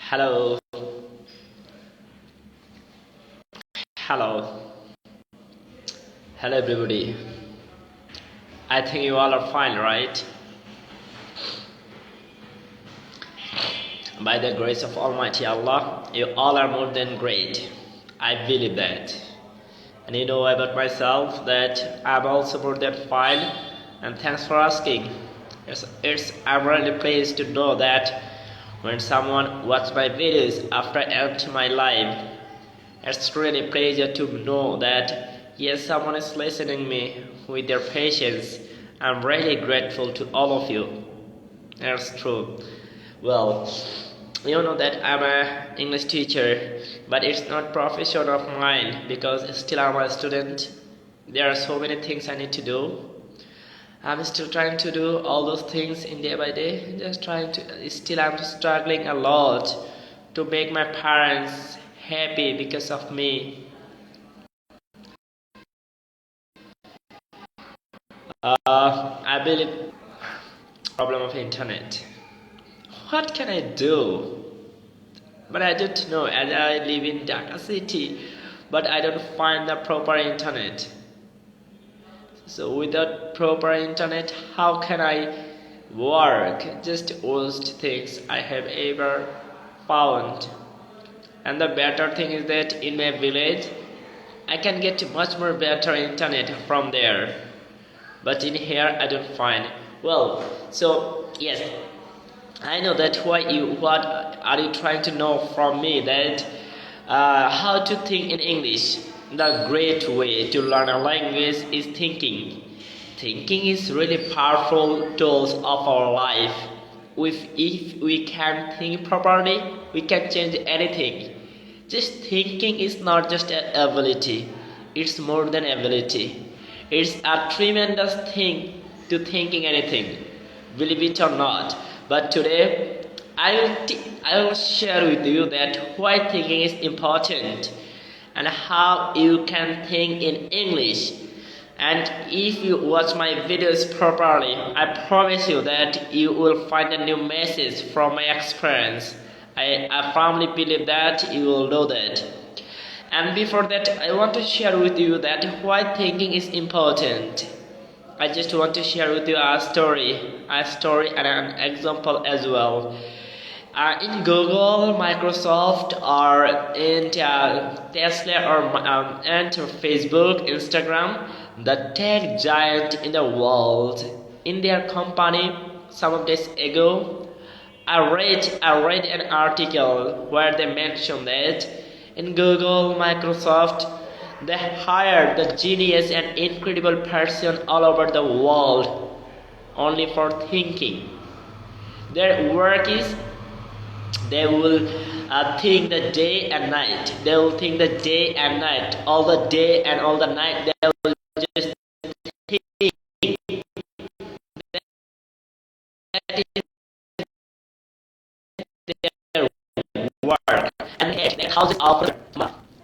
Hello, hello, hello everybody. I think you all are fine, right? By the grace of Almighty Allah, you all are more than great. I believe that. And you know about myself that I'm also more than fine, and thanks for asking. I'm really pleased to know that when someone watches my videos after I end my life, it's really a pleasure to know that yes, someone is listening me with their patience. I'm really grateful to all of you. That's true. Well, you know that I'm a English teacher, but it's not profession of mine because still I'm a student. There are so many things I need to do. I'm still trying to do all those things in day by day. Just trying to. Still, I'm struggling a lot to make my parents happy because of me. I believe problem of internet. What can I do? But I don't know as I live in Dhaka city, but I don't find the proper internet. So without proper internet, how can I work? Just worst things I have ever found. And the better thing is that in my village, I can get much more better internet from there. But in here, I don't find. Well, so yes, I know that what are you trying to know from me that how to think in English. The great way to learn a language is thinking. Thinking is really powerful tools of our life. If we can think properly, we can change anything. Just thinking is not just an ability; it's more than ability. It's a tremendous thing to thinking anything, believe it or not. But today, I will share with you that why thinking is important and how you can think in English. And if you watch my videos properly, I promise you that you will find a new message from my experience. I firmly believe that you will know that. And before that, I want to share with you that why thinking is important. I just want to share with you a story and an example as well. In Google, Microsoft, or in Tesla, and Facebook, Instagram, the tech giant in the world, in their company, some of days ago, I read an article where they mentioned that in Google, Microsoft, they hired the genius and incredible person all over the world only for thinking. Their work is they will think the day and night. They will think the day and night, all the day and all the night. They will just think. That is their work. And how's it often?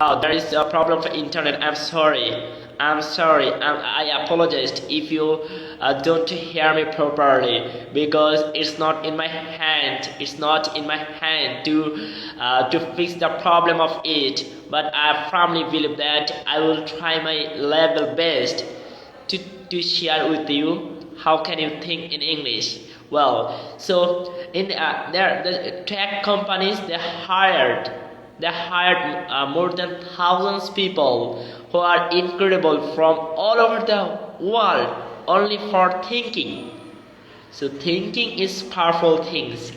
Oh, there is a problem for internet. I'm sorry. I apologize if you don't hear me properly because it's not in my hand. It's not in my hand to fix the problem of it. But I firmly believe that I will try my level best to share with you how can you think in English. Well, so in there the tech companies they hired more than thousands people who are incredible from all over the world only for thinking. So thinking is powerful things.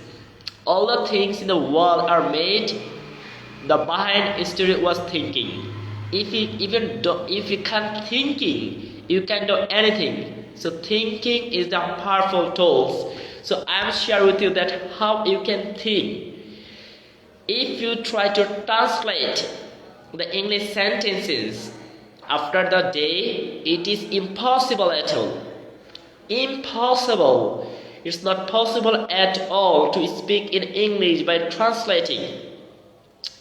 All the things in the world are made. The behind history was thinking. If you can't thinking, you can do anything. So thinking is the powerful tools. So I'm share with you that how you can think. If you try to translate the English sentences after the day, it is impossible at all. Impossible. It's not possible at all to speak in English by translating.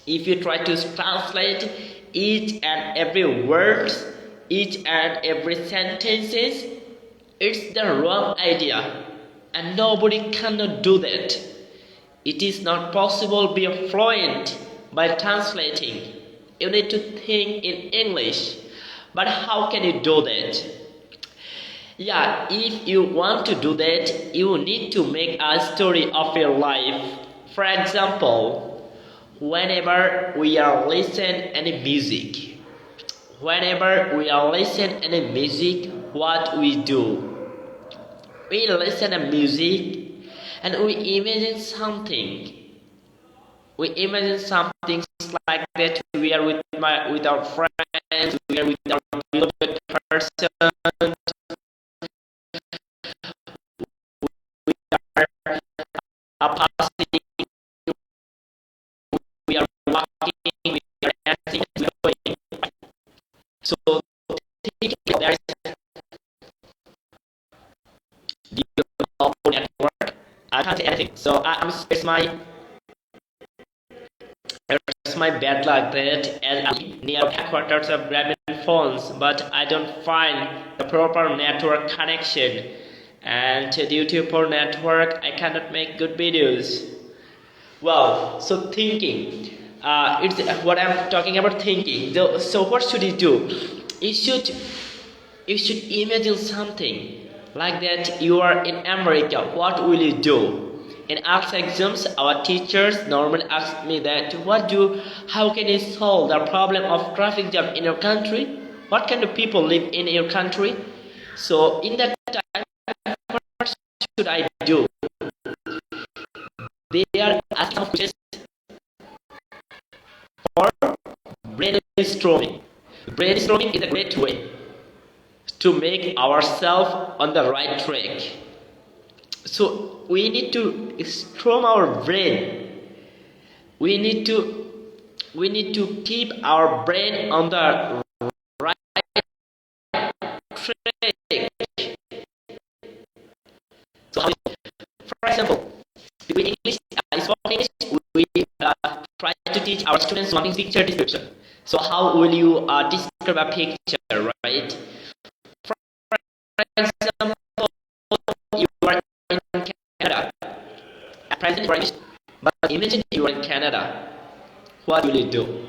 If you try to translate each and every word, each and every sentences, it's the wrong idea, and nobody cannot do that. It is not possible to be fluent by translating. You need to think in English. But how can you do that? Yeah, if you want to do that, you need to make a story of your life. For example, whenever we are listening any music, what we do? We listen to music and we imagine something. We imagine something like that. We are with our friends. We are with our beloved person. We are passing. We are walking. We are dancing. We are going. So think there is the network. I can't say anything. So it's my bad luck that as I'm near headquarters of Grameenphone, but I don't find the proper network connection, and due to poor network, I cannot make good videos. Wow, so thinking, it's what I'm talking about thinking. So what should you do? You should imagine something like that. You are in America. What will you do? In arts exams, our teachers normally ask me that how can you solve the problem of traffic jam in your country? What kind of people live in your country? So in that time, what should I do? They are asking questions for brainstorming. Brainstorming is a great way to make ourselves on the right track. So we need to storm our brain. We need to keep our brain on the right track. So, for example, with English, spoken English, we try to teach our students one picture description. So how will you describe a picture, right? For example, you are in Canada. At present, you are English, but imagine you are in Canada. What will you do?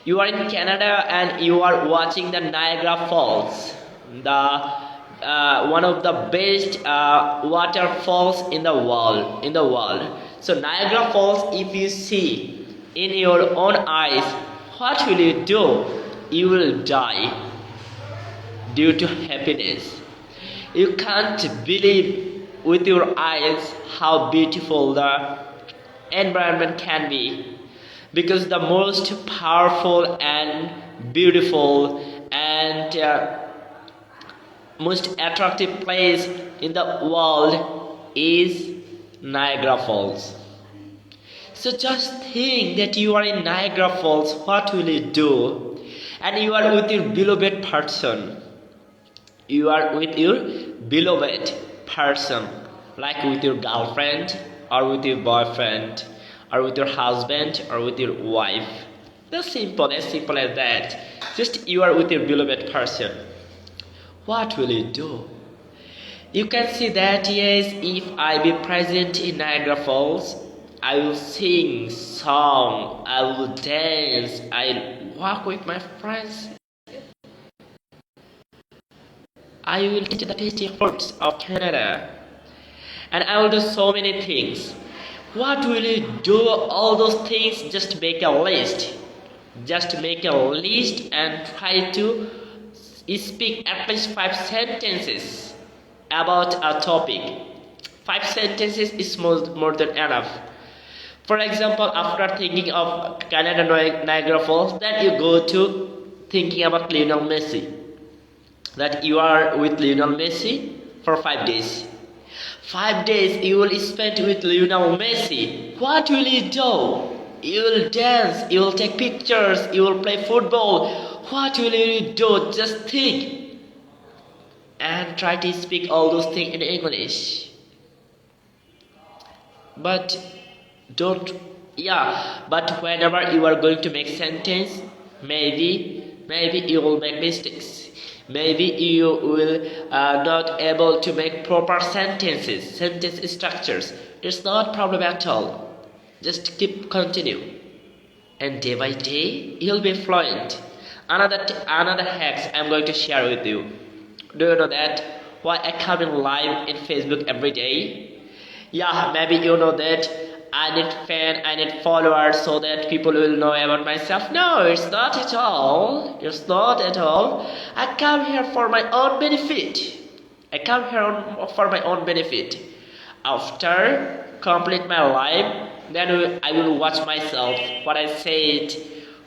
You are in Canada and you are watching the Niagara Falls, one of the best waterfalls in the world. So Niagara Falls, if you see in your own eyes, what will you do? You will die due to happiness. You can't believe with your eyes how beautiful the environment can be, because the most powerful and beautiful and most attractive place in the world is Niagara Falls. So just think that you are in Niagara Falls, what will you do? And you are with your beloved person. You are with your beloved person, like with your girlfriend or with your boyfriend or with your husband or with your wife. That's simple, as simple as that. Just you are with your beloved person. What will you do? You can see that, yes, if I be present in Niagara Falls, I will sing song, I will dance, I'll walk with my friends, I will teach the tasty foods of Canada, and I will do so many things. What will you do? All those things, just make a list. Just make a list and try to speak at least 5 sentences about a topic. 5 sentences is more than enough. For example, after thinking of Canada Niagara Falls, then you go to thinking about Lionel Messi. That you are with Lionel Messi for 5 days. 5 days you will spend with Lionel Messi. What will you do? You will dance, you will take pictures, you will play football. What will you do? Just think and try to speak all those things in English. But whenever you are going to make sentence, maybe you will make mistakes. Maybe you will not able to make proper sentence structures. It's not problem at all. Just keep continue, and day by day you'll be fluent. Another hacks I'm going to share with you. Do you know that why I come in live in Facebook every day? Yeah, maybe you know that I need fan, I need followers so that people will know about myself. No, it's not at all. It's not at all. I come here for my own benefit. I come here for my own benefit. After complete my life, then I will watch myself, what I said,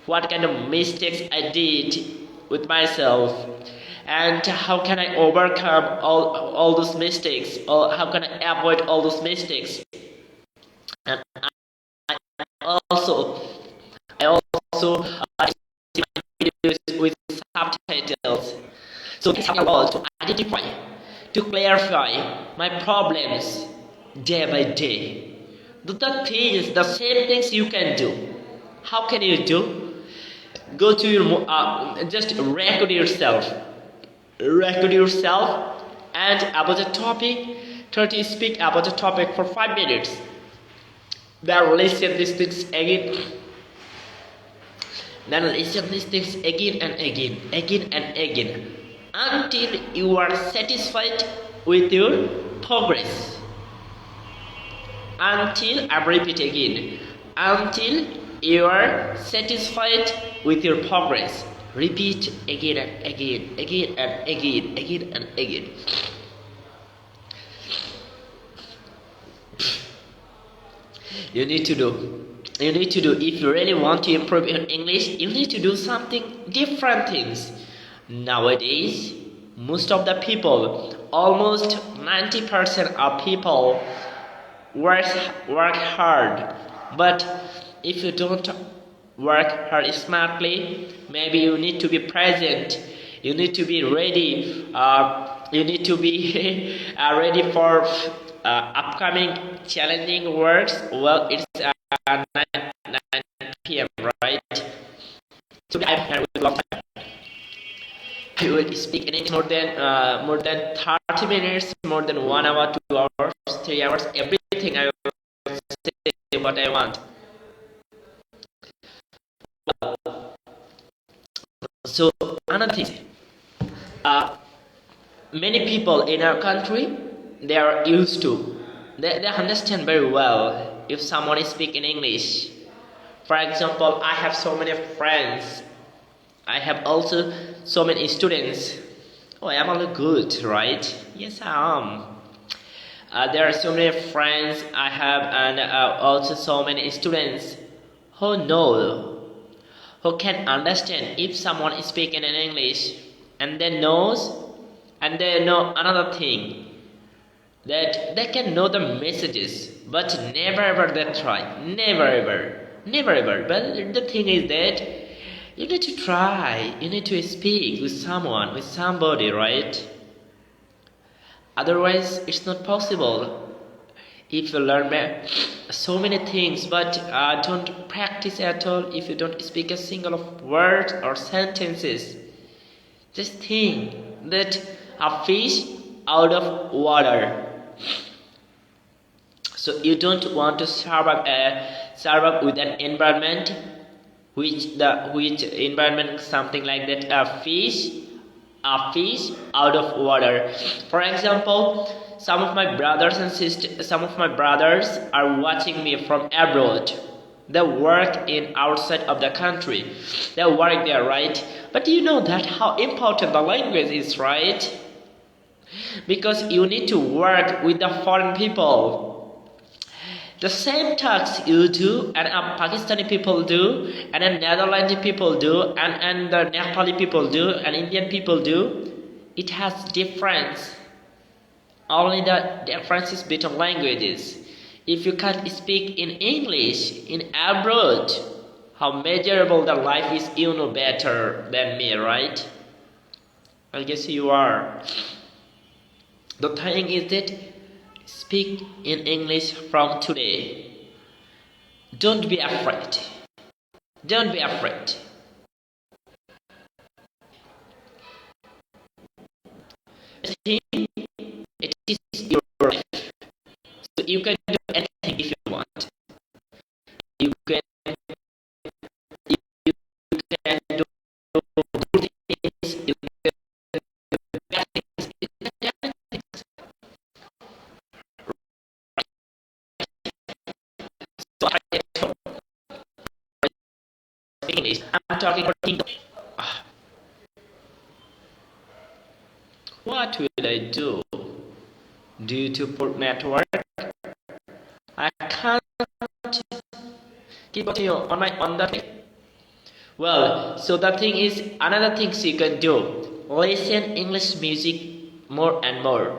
what kind of mistakes I did with myself, and how can I overcome all those mistakes, or how can I avoid all those mistakes. And also I also see my videos with subtitles, so this helps a lot to identify, to clarify my problems day by day. The same things you can do. How can you do? Go to your just record yourself, and about the topic, try to speak about the topic for 5 minutes. Then listen these things again. Then listen these things again and again, until you are satisfied with your progress. Until, I repeat again, until you are satisfied with your progress. Repeat again and again. You need to do, if you really want to improve your English, you need to do something different things. Nowadays, most of the people, almost 90% of people work hard, but if you don't work hard smartly, maybe you need to be present, you need to be ready, you need to be ready for upcoming challenging works. Well, it's 9 p.m. right? So I'm here with a long time. I will speak in English more than 30 minutes, more than 1 hour, 2 hours, 3 hours, everything. I will say what I want. So another thing, many people in our country, they are used to, they understand very well if someone is speaking English. For example, I have so many friends, I have also so many students. Oh, I am all good, right? Yes, I am. There are so many friends I have, and also so many students who know, who can understand if someone is speaking in English, and they know another thing, that they can know the messages, but never ever they try, never ever. But the thing is that you need to try, you need to speak with someone, with somebody, right? Otherwise it's not possible. If you learn so many things but don't practice at all, if you don't speak a single of words or sentences, just think that a fish out of water. So you don't want to survive with an environment which environment something like that, a fish out of water. For example, some of my brothers are watching me from abroad. They work in outside of the country. They work there, right? But you know that how important the language is, right? Because you need to work with the foreign people. The same tasks you do, and Pakistani people do, and the Netherlands people do, and the Nepali people do, and Indian people do. It has difference. Only the differences between languages. If you can't speak in English in abroad, how miserable the life is, you know better than me, right? I guess you are. The thing is that speak in English from today. Don't be afraid. Don't be afraid. It is your life. So you can do anything You can you can do good things. You can do bad things. You can do everything. So English. I'm talking about kingdom. What will I do? Due to poor network, I can't keep continue on the thing. Well, so the thing is, another things you can do: listen English music more and more,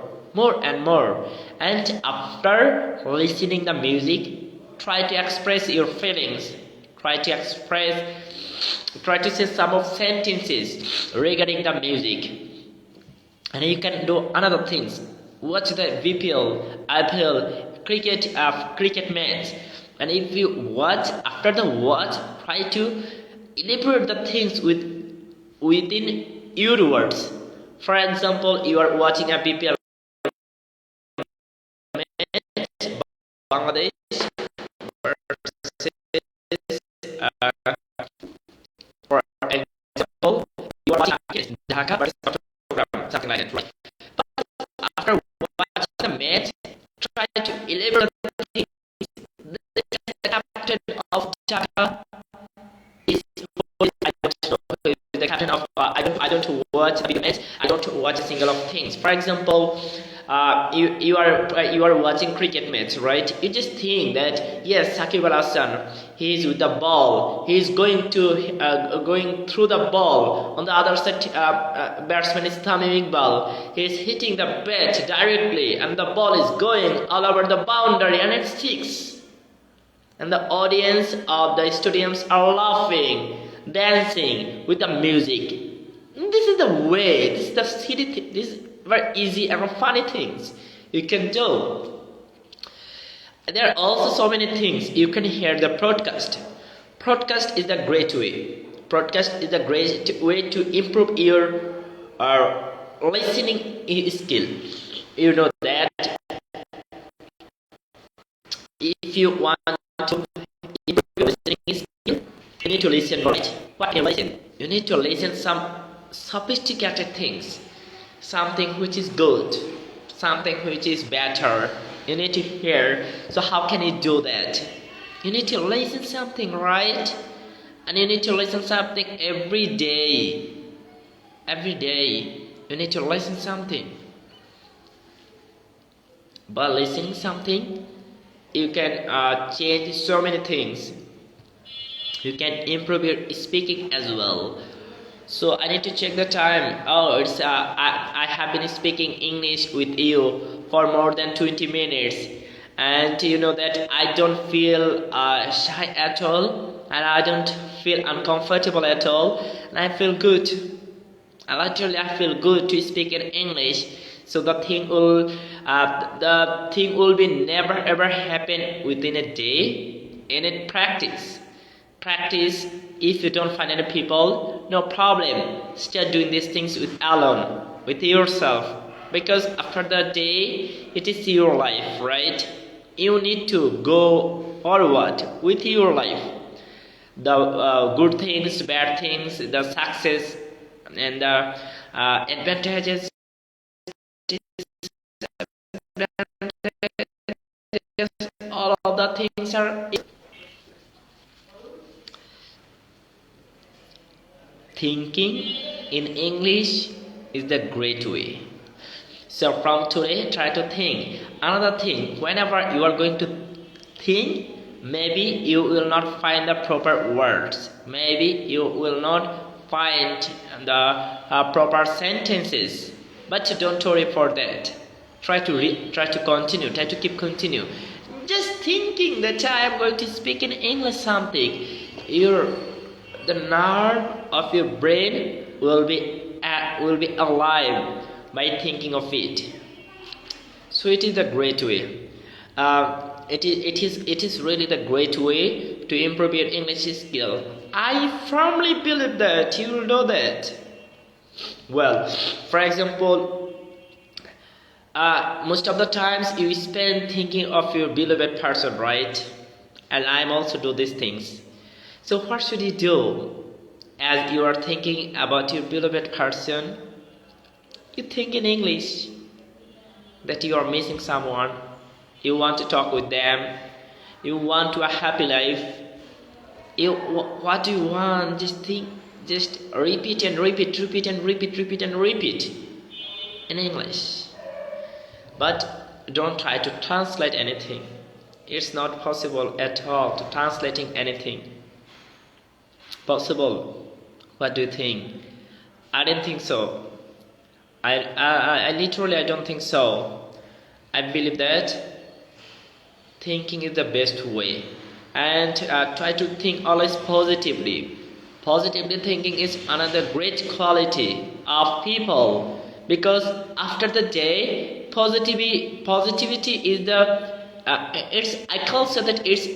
and after listening the music, try to express your feelings. Try to say some of sentences regarding the music. And you can do another things. Watch the IPL, cricket match. And if you watch, after the watch, try to elaborate the things within your words. For example, you are watching a BPL match, Bangladesh versus, for example, you are watching Dhaka versus something like that, right? But after watching the match, try to elaborate the things. The captain of Dhaka is I don't know. The captain of I don't watch a big match. I don't watch a single of things. For example, you are watching cricket match, right? You just think that yes, Shakib Al Hasan, he is with the ball. He is going through the ball. On the other side, batsman is Tamim Iqbal. He is hitting the bat directly, and the ball is going all over the boundary, and it sticks. And the audience of the stadiums are laughing, dancing with the music. This is the way. This is the silly. This is very easy and funny things you can do. There are also so many things you can hear the broadcast. Broadcast is the great way. Broadcast is the great way to improve your listening skill. You know that if you want to improve your listening skill, you need to listen right. What you listen? You need to listen some sophisticated things, something which is good, something which is better. You need to hear. So how can you do that? You need to listen something, right? And you need to listen something every day. Every day you need to listen something. By listening something, you can change so many things. You can improve your speaking as well. So I need to check the time. Oh, it's I have been speaking English with you for more than 20 minutes, and you know that I don't feel shy at all, and I don't feel uncomfortable at all, and I feel good. And literally, I feel good to speak in English. So the thing will be never ever happen within a day. In it, practice. If you don't find any people, no problem, start doing these things with yourself, because after the day it is your life, right? You need to go forward with your life, the good things, bad things, the success and the advantages, all of the things are. Thinking in English is the great way. So from today, try to think. Another thing, whenever you are going to think, maybe you will not find the proper words. Maybe you will not find the proper sentences. But don't worry for that. Try to keep continue. Just thinking that I am going to speak in English something. The nerve of your brain will be alive by thinking of it. So it is a great way. It is really the great way to improve your English skill. I firmly believe that you will know that. Well, for example, most of the times you spend thinking of your beloved person, right? and I'm also do these things. So what should you do? As you are thinking about your beloved person, you think in English that you are missing someone, you want to talk with them, you want to a happy life. What do you want? Just think, just repeat and repeat, repeat and repeat, repeat and repeat in English. But don't try to translate anything. It's not possible at all to translating anything. Possible? What do you think? I don't think so. I literally I don't think so. I believe that thinking is the best way, and try to think always positively. Positively thinking is another great quality of people, because after the day, positivity is the it's I can say that it's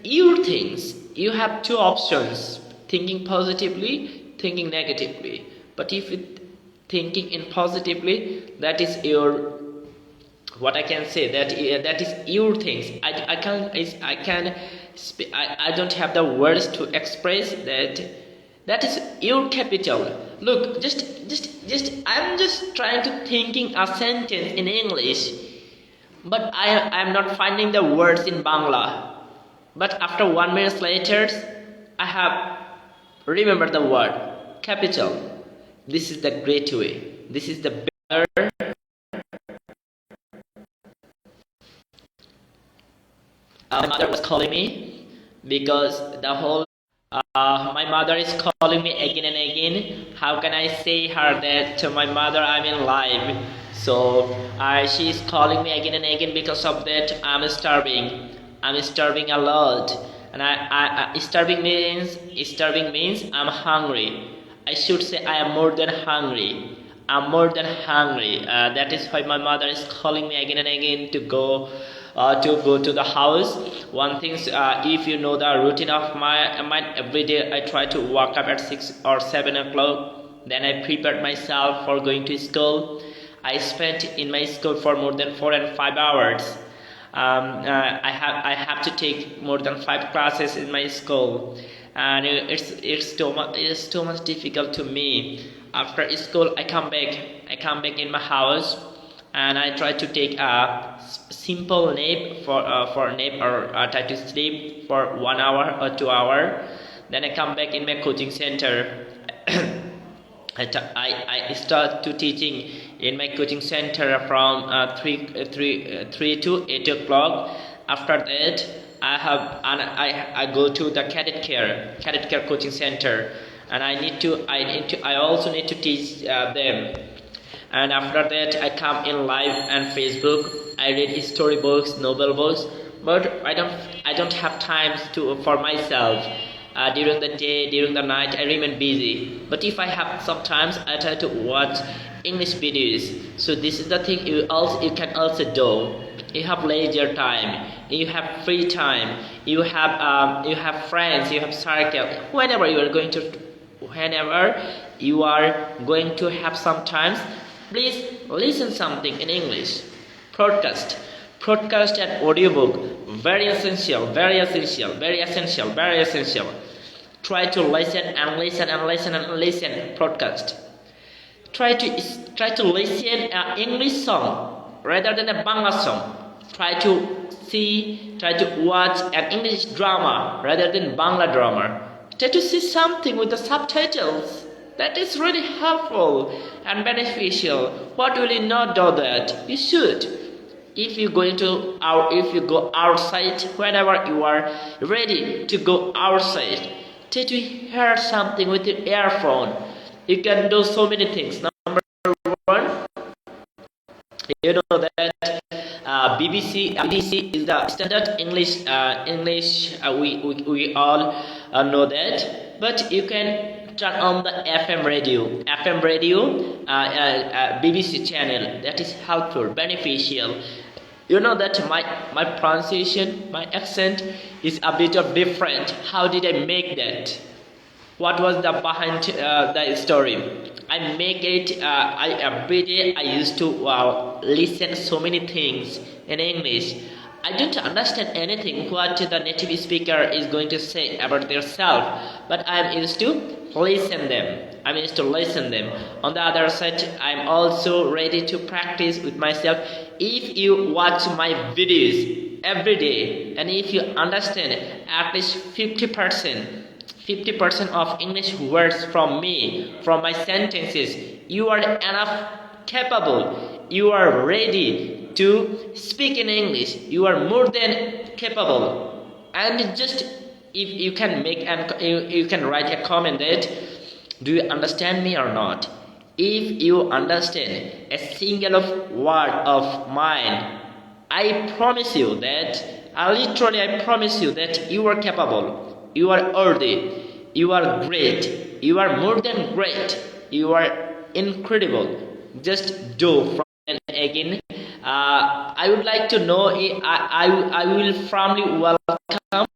your things. You have two options: thinking positively, thinking negatively. But if you thinking in positively, that is your, what I can say, that is your things. I don't have the words to express that. That is your capital. Look, just I'm just trying to thinking a sentence in English, but I'm not finding the words in Bangla. But after 1 minute later, I have remembered the word capital. This is the great way. This is the better. My mother was calling me because the whole my mother is calling me again and again. How can I say her that to my mother I'm in live? So she is calling me again and again. Because of that, I'm starving. I'm starving a lot, and starving means I'm hungry. I should say I am more than hungry. I'm more than hungry. That is why my mother is calling me again and again to go to the house. One thing, if you know the routine of my every day, I try to wake up at 6 or 7 o'clock. Then I prepared myself for going to school. I spent in my school for more than 4 and 5 hours. I have to take more than 5 classes in my school, and it's too much difficult to me. After school, I come back in my house, and I try to take a simple nap for nap, or try to sleep for 1 hour or 2 hour. Then I come back in my coaching center. I start to teaching in my coaching center from 3 to 8 o'clock. After that, I go to the cadet care coaching center, and I also need to teach them. And after that, I come in live and Facebook. I read story books, novel books, but I don't have time for myself. During the day, during the night, I remain busy. But if I have sometimes, I try to watch English videos. So this is the thing you can also do. You have leisure time, you have free time, you have friends, you have circle. Whenever you are going to have some time, please listen something in English. Podcast and audiobook, very essential. Try to listen and listen podcast. Try to listen an English song rather than a Bangla song. Try to watch an English drama rather than Bangla drama. Try to see something with the subtitles. That is really helpful and beneficial. What will you not do that? You should. If you go outside, whenever you are ready to go outside, try to hear something with your earphone. You can do so many things. Number one, you know that BBC is the standard English. We all know that, but you can turn on the FM radio, BBC channel. That is helpful, beneficial. You know that my pronunciation, my accent is a bit of different. How did I make that? What was the behind the story? I make it. Every day I used to listen so many things in English. I don't understand anything what the native speaker is going to say about their self, but I'm used to listen them. I'm used to listen them. On the other side, I'm also ready to practice with myself. If you watch my videos every day and if you understand at least 50% of English words from me, from my sentences, you are enough capable. You are ready to speak in English. You are more than capable. And just if you can make and you can write a comment that do you understand me or not? If you understand a single word of mine, I promise you that I promise you that you are capable, you are worthy, you are great, you are more than great, you are incredible. Just do from and again. I would like to know. I will firmly welcome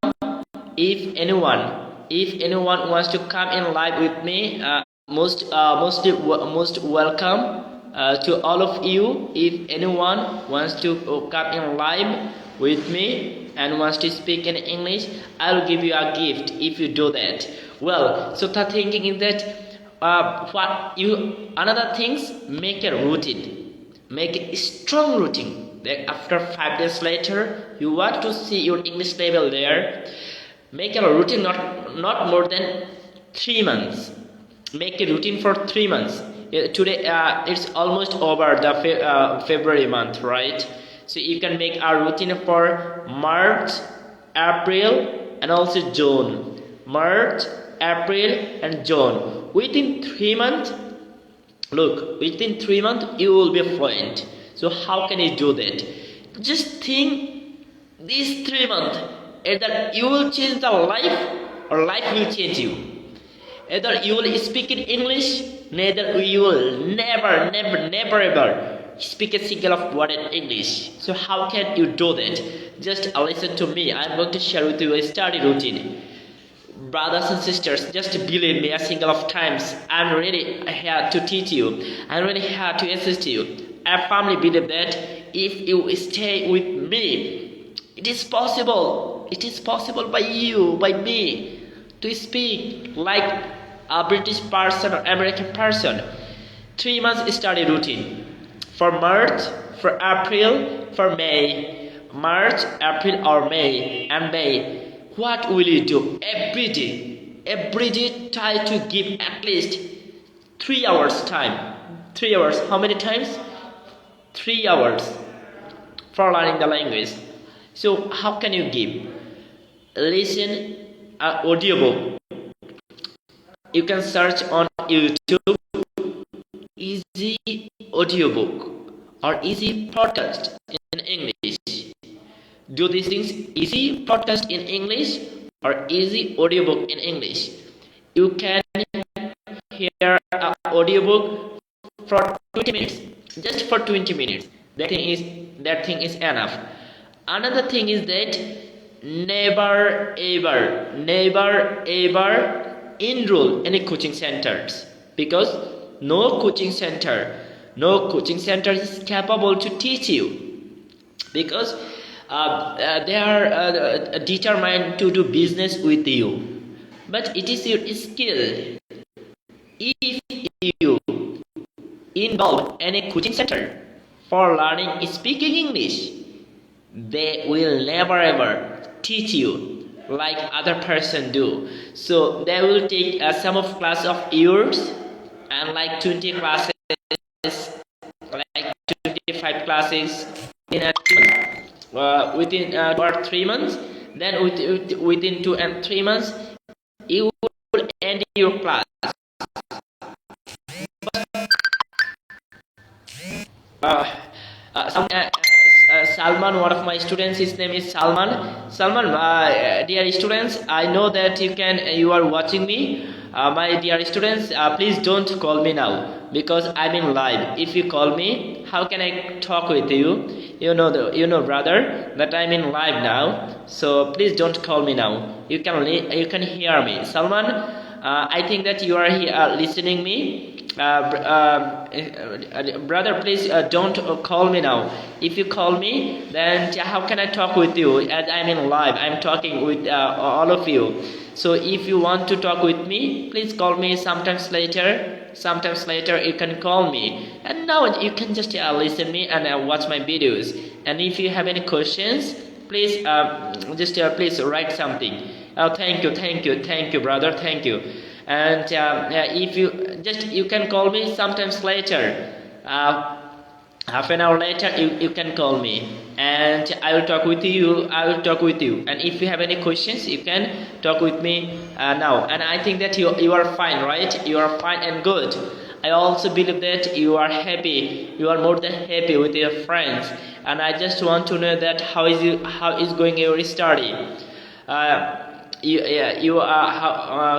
if anyone wants to come in live with me. Most welcome to all of you. If anyone wants to come in live with me and wants to speak in English, I'll give you a gift if you do that. Well, so the thinking is that another things, make a routine, make a strong routine. Like after 5 days later, you want to see your English level there. Make a routine, not more than 3 months. Make a routine for 3 months. Today it's almost over the February month, right? So you can make a routine for March, April, and also June. March, April, and June. Within 3 months, within 3 months you will be fluent. So how can you do that? Just think these 3 months. Either you will change the life or life will change you. Either you will speak in English, neither you will never ever speak a single of word in English. So how can you do that? Just listen to me. I'm going to share with you a study routine. Brothers and sisters, just believe me a single of times. I'm really here to teach you. I'm really here to assist you. I firmly believe that if you stay with me, it is possible. It is possible by you, by me, to speak like a British person or American person. 3 months study routine. For March, for April, for May. March, April or May. And May. What will you do? Every day. Every day try to give at least 3 hours time. 3 hours. How many times? 3 hours for learning the language. So how can you give? Listen an audiobook. You can search on YouTube easy audiobook or easy podcast in English. Do these things: easy podcast in English or easy audiobook in English. You can hear an audiobook for 20 minutes, just for 20 minutes. That thing is enough. Another thing is that never ever enroll in a coaching centers, because no coaching center is capable to teach you, because they are determined to do business with you. But it is your skill. If you involve in a coaching center for learning speaking English, they will never ever teach you like other person do. So they will take some of class of yours and like 20 classes, like 25 classes in within 2 or 3 months. Then within 2 and 3 months you will end your class. Salman, one of my students, his name is Salman. Salman, dear students, I know that you are watching me. My dear students, please don't call me now, because I'm in live. If you call me, how can I talk with you? You know, brother, that I'm in live now. So please don't call me now. You can hear me. Salman, I think that you are here listening me. Brother, please don't call me now. If you call me, then how can I talk with you? As I'm in live, I'm talking with all of you. So if you want to talk with me, please call me sometimes later. Sometimes later you can call me, and now you can just listen me and watch my videos. And if you have any questions, please just please write something. Thank you, brother, thank you. And if you can call me sometimes later, half an hour later you can call me, and I will talk with you. And if you have any questions, you can talk with me now. And I think that you are fine, right? You are fine and good. I also believe that you are happy. You are more than happy with your friends. And I just want to know that how is going your study.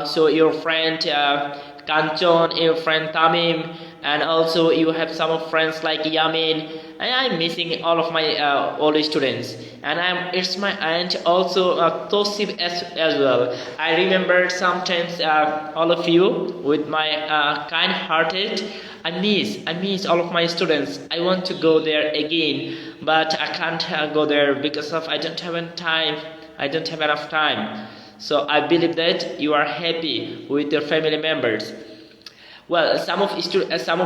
So your friend Kanchon, your friend Tamim, and also you have some friends like Yamin, and I'm missing all of my old students, and it's my aunt also Tosif as well. I remember sometimes all of you with my kind-hearted. I miss all of my students. I want to go there again, but I can't go there because of I don't have enough time. So I believe that you are happy with your family members. Well, some of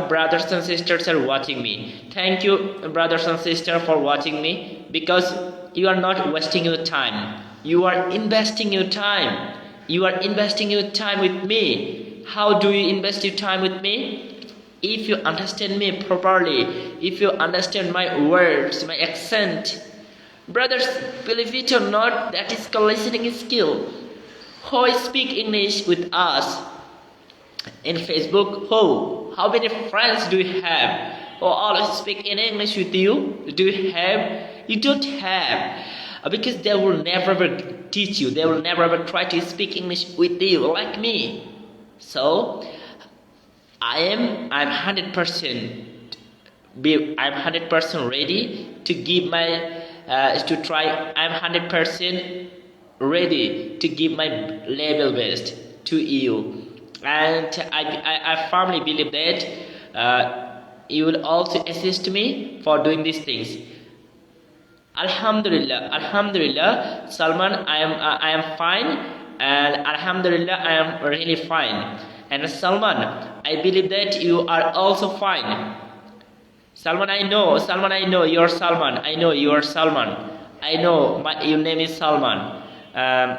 brothers and sisters are watching me. Thank you, brothers and sisters, for watching me, because you are not wasting your time. You are investing your time. You are investing your time with me. How do you invest your time with me? If you understand me properly, if you understand my words, my accent. Brothers, believe it or not, that is called listening skill. Who speak English with us in Facebook? How many friends do you have who always speak in English with you? Do you have? You don't have, because they will never ever teach you. They will never ever try to speak English with you like me. So I'm 100% ready to give my to try. I'm 100% ready to give my level best to you, and I firmly believe that you will also assist me for doing these things. Alhamdulillah, Salman, I am fine, and Alhamdulillah, I am really fine. And Salman, I believe that you are also fine. Salman, I know you're Salman. I know you are Salman. I know your name is Salman.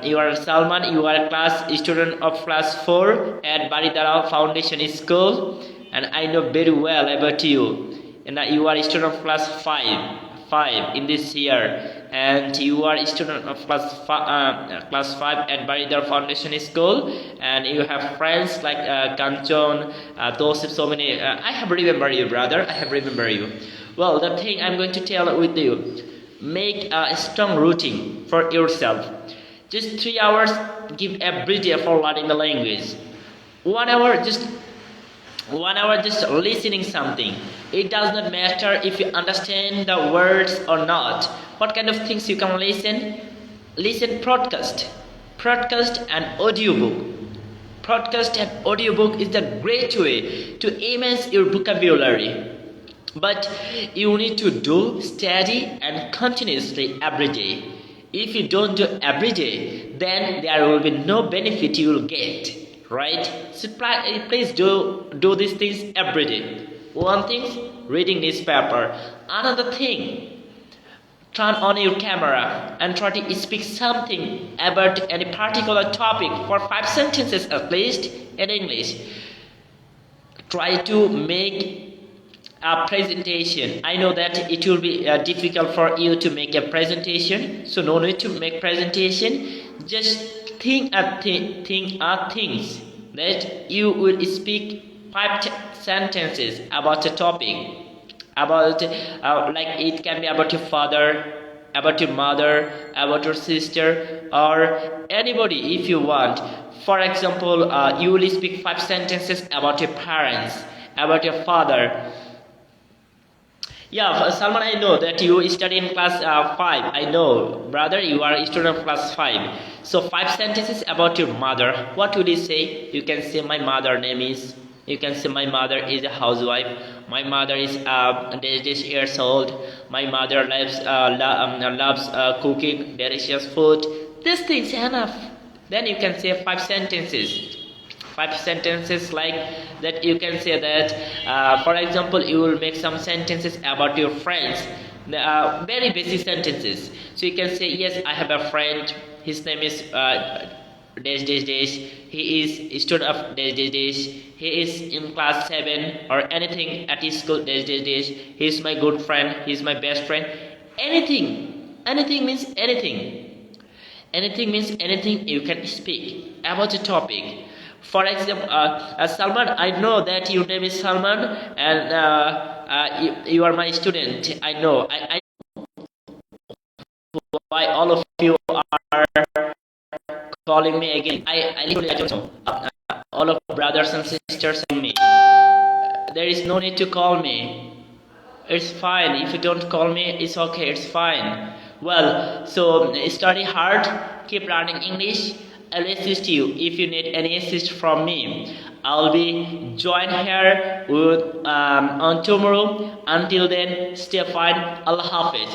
You are Salman. You are a student of class 4 at Baridara Foundation School, and I know very well about you. And you are a student of class 5 in this year, and you are a student of class 5 at Baridara Foundation School, and you have friends like Kanchon, Tosif, so many. I have remembered you, brother. I have remembered you. Well, the thing I'm going to tell with you, make a strong routine for yourself. Just 3 hours, give every day for learning the language. 1 hour, just listening something. It does not matter if you understand the words or not. What kind of things you can listen? Listen podcast and audiobook. Podcast and audiobook is the great way to enhance your vocabulary. But you need to do steady and continuously every day. If you don't do every day, then there will be no benefit you will get, right? So please do these things every day. One thing, reading newspaper. Another thing, turn on your camera and try to speak something about any particular topic for 5 sentences at least in English. Try to make a presentation. I know that it will be difficult for you to make a presentation, so no need to make presentation. Just think of things that you will speak 5 sentences about a topic, about like it can be about your father, about your mother, about your sister, or anybody if you want. For example, you will speak 5 sentences about your parents, about your father. Yeah, Salman, I know that you study in class 5. I know, brother, you are a student of class 5. So, 5 sentences about your mother. What will you say? You can say, my mother name is. You can say, my mother is a housewife. My mother is this years old. My mother loves cooking delicious food. These things enough. Then you can say 5 sentences. 5 sentences like that. You can say that, for example, you will make some sentences about your friends, very basic sentences. So you can say, yes, I have a friend, his name is dash dash dash, he is student of dash dash dash, he is in class 7 or anything at his school dash dash dash, he is my good friend, he is my best friend. Anything means anything. Anything means anything you can speak about a topic. For example, Salman, I know that your name is Salman, and you are my student. I know. I why all of you are calling me again. I literally I don't know. All of brothers and sisters in me. There is no need to call me. It's fine. If you don't call me, it's okay. It's fine. Well, so study hard, keep learning English. I'll assist you if you need any assist from me. I'll be join here with, on tomorrow. Until then, stay fine. Allah Hafiz.